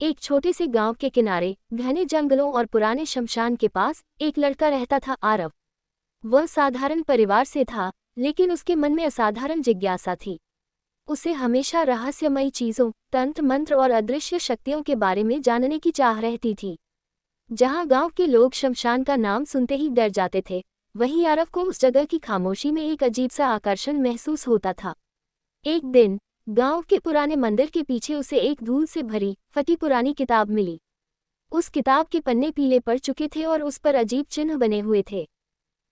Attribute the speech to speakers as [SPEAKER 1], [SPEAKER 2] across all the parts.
[SPEAKER 1] एक छोटे से गांव के किनारे घने जंगलों और पुराने शमशान के पास एक लड़का रहता था, आरव। वह साधारण परिवार से था, लेकिन उसके मन में असाधारण जिज्ञासा थी। उसे हमेशा रहस्यमयी चीजों, तंत्र मंत्र और अदृश्य शक्तियों के बारे में जानने की चाह रहती थी। जहां गांव के लोग शमशान का नाम सुनते ही डर जाते थे, वहीं आरव को उस जगह की खामोशी में एक अजीब सा आकर्षण महसूस होता था। एक दिन गांव के पुराने मंदिर के पीछे उसे एक धूल से भरी फटी पुरानी किताब मिली। उस किताब के पन्ने पीले पड़ चुके थे और उस पर अजीब चिन्ह बने हुए थे।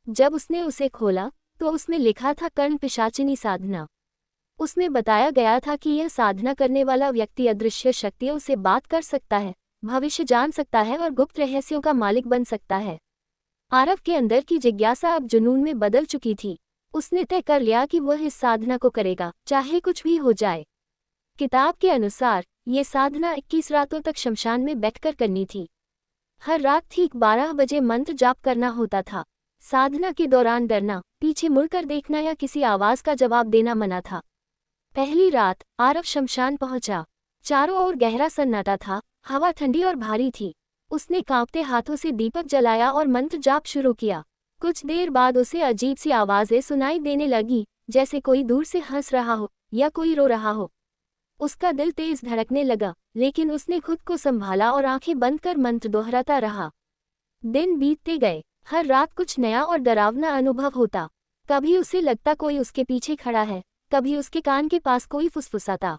[SPEAKER 1] जब उसने उसे खोला तो उसमें लिखा था कर्ण पिशाचिनी साधना। उसमें बताया गया था कि यह साधना करने वाला व्यक्ति अदृश्य शक्तियों से बात कर सकता है, भविष्य जान सकता है और गुप्त रहस्यों का मालिक बन सकता है। आरव के अंदर की जिज्ञासा अब जुनून में बदल चुकी थी। उसने तय कर लिया कि वह इस साधना को करेगा, चाहे कुछ भी हो जाए। किताब के अनुसार ये साधना 21 रातों तक शमशान में बैठकर करनी थी। हर रात ठीक 12 बजे मंत्र जाप करना होता था। साधना के दौरान डरना, पीछे मुड़कर देखना या किसी आवाज का जवाब देना मना था। पहली रात आरव शमशान पहुंचा। चारों ओर गहरा सन्नाटा था, हवा ठंडी और भारी थी। उसने कांपते हाथों से दीपक जलाया और मंत्र जाप शुरू किया। कुछ देर बाद उसे अजीब सी आवाजें सुनाई देने लगी, जैसे कोई दूर से हंस रहा हो या कोई रो रहा हो। उसका दिल तेज धड़कने लगा, लेकिन उसने खुद को संभाला और आंखें बंद कर मंत्र दोहराता रहा। दिन बीतते गए, हर रात कुछ नया और डरावना अनुभव होता। कभी उसे लगता कोई उसके पीछे खड़ा है, कभी उसके कान के पास कोई फुसफुसाता।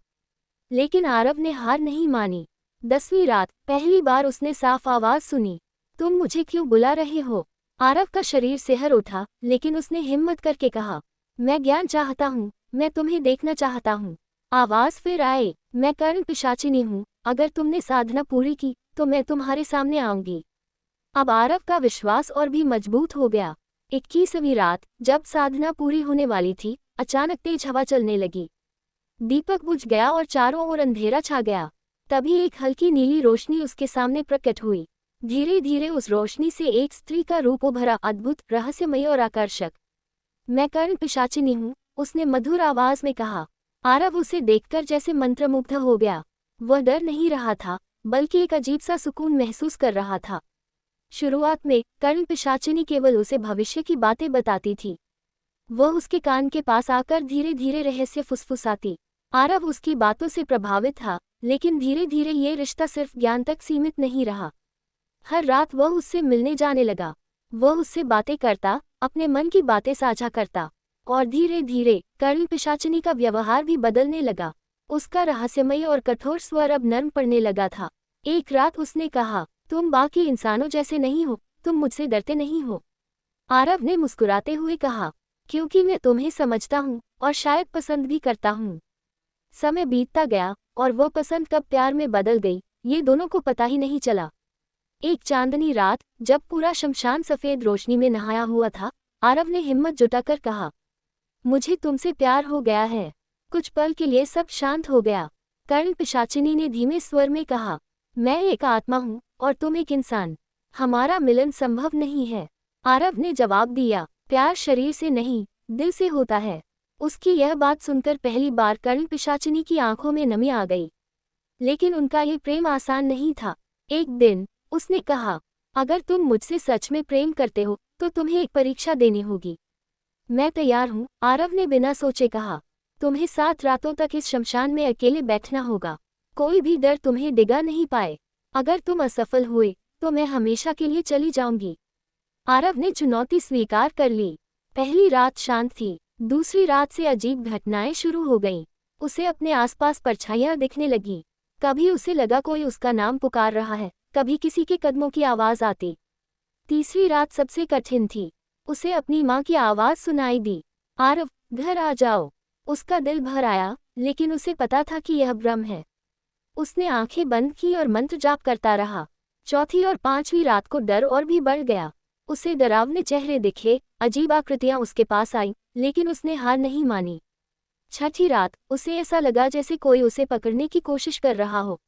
[SPEAKER 1] लेकिन आरव ने हार नहीं मानी। 10वीं रात पहली बार उसने साफ आवाज सुनी, तुम मुझे क्यों बुला रहे हो? आरव का शरीर सिहर उठा, लेकिन उसने हिम्मत करके कहा, मैं ज्ञान चाहता हूँ, मैं तुम्हें देखना चाहता हूँ। आवाज फिर आए, मैं कर्ण पिशाचिनी हूँ, अगर तुमने साधना पूरी की तो मैं तुम्हारे सामने आऊंगी। अब आरव का विश्वास और भी मजबूत हो गया। 21वीं रात जब साधना पूरी होने वाली थी, अचानक तेज हवा चलने लगी। दीपक बुझ गया और चारों ओर अंधेरा छा गया। तभी एक हल्की नीली रोशनी उसके सामने प्रकट हुई। धीरे धीरे उस रोशनी से एक स्त्री का रूप उभरा, अद्भुत, रहस्यमयी और आकर्षक। मैं कर्ण पिशाचिनी हूँ, उसने मधुर आवाज में कहा। आरव उसे देखकर जैसे मंत्रमुग्ध हो गया। वह डर नहीं रहा था, बल्कि एक अजीब सा सुकून महसूस कर रहा था। शुरुआत में कर्ण पिशाचिनी केवल उसे भविष्य की बातें बताती थी। वह उसके कान के पास आकर धीरे धीरे रहस्य फुसफुसाती। आरव उसकी बातों से प्रभावित था, लेकिन धीरे धीरे ये रिश्ता सिर्फ ज्ञान तक सीमित नहीं रहा। हर रात वह उससे मिलने जाने लगा। वह उससे बातें करता, अपने मन की बातें साझा करता, और धीरे धीरे कर्ण पिशाचिनी का व्यवहार भी बदलने लगा। उसका रहस्यमय और कठोर स्वर अब नर्म पड़ने लगा था। एक रात उसने कहा, तुम बाकी इंसानों जैसे नहीं हो, तुम मुझसे डरते नहीं हो। आरव ने मुस्कुराते हुए कहा, क्योंकि मैं तुम्हें समझता हूँ और शायद पसंद भी करता हूँ। समय बीतता गया और वह पसंद कब प्यार में बदल गई, ये दोनों को पता ही नहीं चला। एक चांदनी रात जब पूरा शमशान सफेद रोशनी में नहाया हुआ था, आरव ने हिम्मत जुटाकर कहा, मुझे तुमसे प्यार हो गया है। कुछ पल के लिए सब शांत हो गया। कर्ण पिशाचिनी ने धीमे स्वर में कहा, मैं एक आत्मा हूँ और तुम एक इंसान, हमारा मिलन संभव नहीं है। आरव ने जवाब दिया, प्यार शरीर से नहीं, दिल से होता है। उसकी यह बात सुनकर पहली बार कर्ण पिशाचिनी की आंखों में नमी आ गई। लेकिन उनका ये प्रेम आसान नहीं था। एक दिन उसने कहा, अगर तुम मुझसे सच में प्रेम करते हो तो तुम्हें एक परीक्षा देनी होगी। मैं तैयार हूँ, आरव ने बिना सोचे कहा। तुम्हें 7 रातों तक इस शमशान में अकेले बैठना होगा। कोई भी डर तुम्हें डिगा नहीं पाए। अगर तुम असफल हुए तो मैं हमेशा के लिए चली जाऊंगी। आरव ने चुनौती स्वीकार कर ली। पहली रात शांत थी, दूसरी रात से अजीब घटनाएं शुरू हो गईं। उसे अपने आसपास परछाइयां दिखने लगीं। कभी उसे लगा कोई उसका नाम पुकार रहा है, कभी किसी के कदमों की आवाज आती। तीसरी रात सबसे कठिन थी। उसे अपनी माँ की आवाज सुनाई दी, आरव घर आ जाओ। उसका दिल भर आया, लेकिन उसे पता था कि यह भ्रम है। उसने आंखें बंद की और मंत्र जाप करता रहा। चौथी और 5वीं रात को डर और भी बढ़ गया। उसे डरावने चेहरे दिखे, अजीब आकृतियां उसके पास आईं, लेकिन उसने हार नहीं मानी। छठी रात उसे ऐसा लगा जैसे कोई उसे पकड़ने की कोशिश कर रहा हो,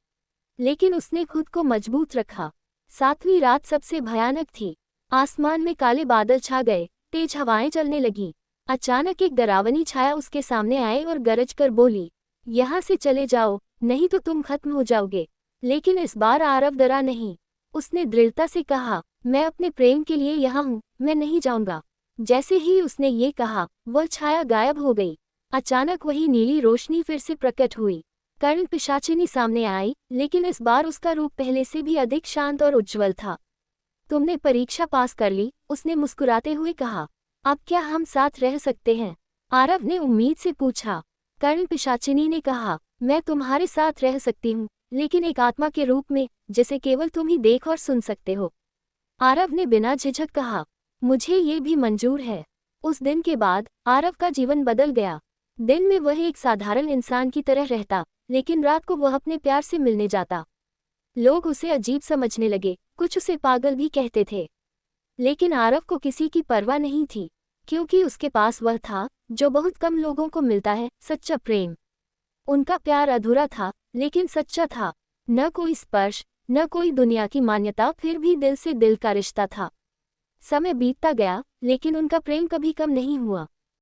[SPEAKER 1] लेकिन उसने खुद को मजबूत रखा। 7वीं रात सबसे भयानक थी। आसमान में काले बादल छा गए, तेज हवाएं चलने लगीं। अचानक एक डरावनी छाया उसके सामने आए और गरज कर बोली, यहाँ से चले जाओ, नहीं तो तुम खत्म हो जाओगे। लेकिन इस बार आरव डरा नहीं। उसने दृढ़ता से कहा, मैं अपने प्रेम के लिए यहाँ हूँ, मैं नहीं जाऊंगा। जैसे ही उसने ये कहा, वह छाया गायब हो गई। अचानक वही नीली रोशनी फिर से प्रकट हुई। कर्ण पिशाचिनी सामने आई, लेकिन इस बार उसका रूप पहले से भी अधिक शांत और उज्ज्वल था। तुमने परीक्षा पास कर ली, उसने मुस्कुराते हुए कहा। अब क्या हम साथ रह सकते हैं? आरव ने उम्मीद से पूछा। कर्ण पिशाचिनी ने कहा, मैं तुम्हारे साथ रह सकती हूँ, लेकिन एक आत्मा के रूप में, जिसे केवल तुम ही देख और सुन सकते हो। आरव ने बिना झिझक कहा, मुझे ये भी मंजूर है। उस दिन के बाद आरव का जीवन बदल गया। दिन में वह एक साधारण इंसान की तरह रहता, लेकिन रात को वह अपने प्यार से मिलने जाता। लोग उसे अजीब समझने लगे, कुछ उसे पागल भी कहते थे। लेकिन आरव को किसी की परवाह नहीं थी, क्योंकि उसके पास वह था जो बहुत कम लोगों को मिलता है, सच्चा प्रेम। उनका प्यार अधूरा था, लेकिन सच्चा था। न कोई स्पर्श, न कोई दुनिया की मान्यता, फिर भी दिल से दिल का रिश्ता था। समय बीतता गया, लेकिन उनका प्रेम कभी कम नहीं हुआ।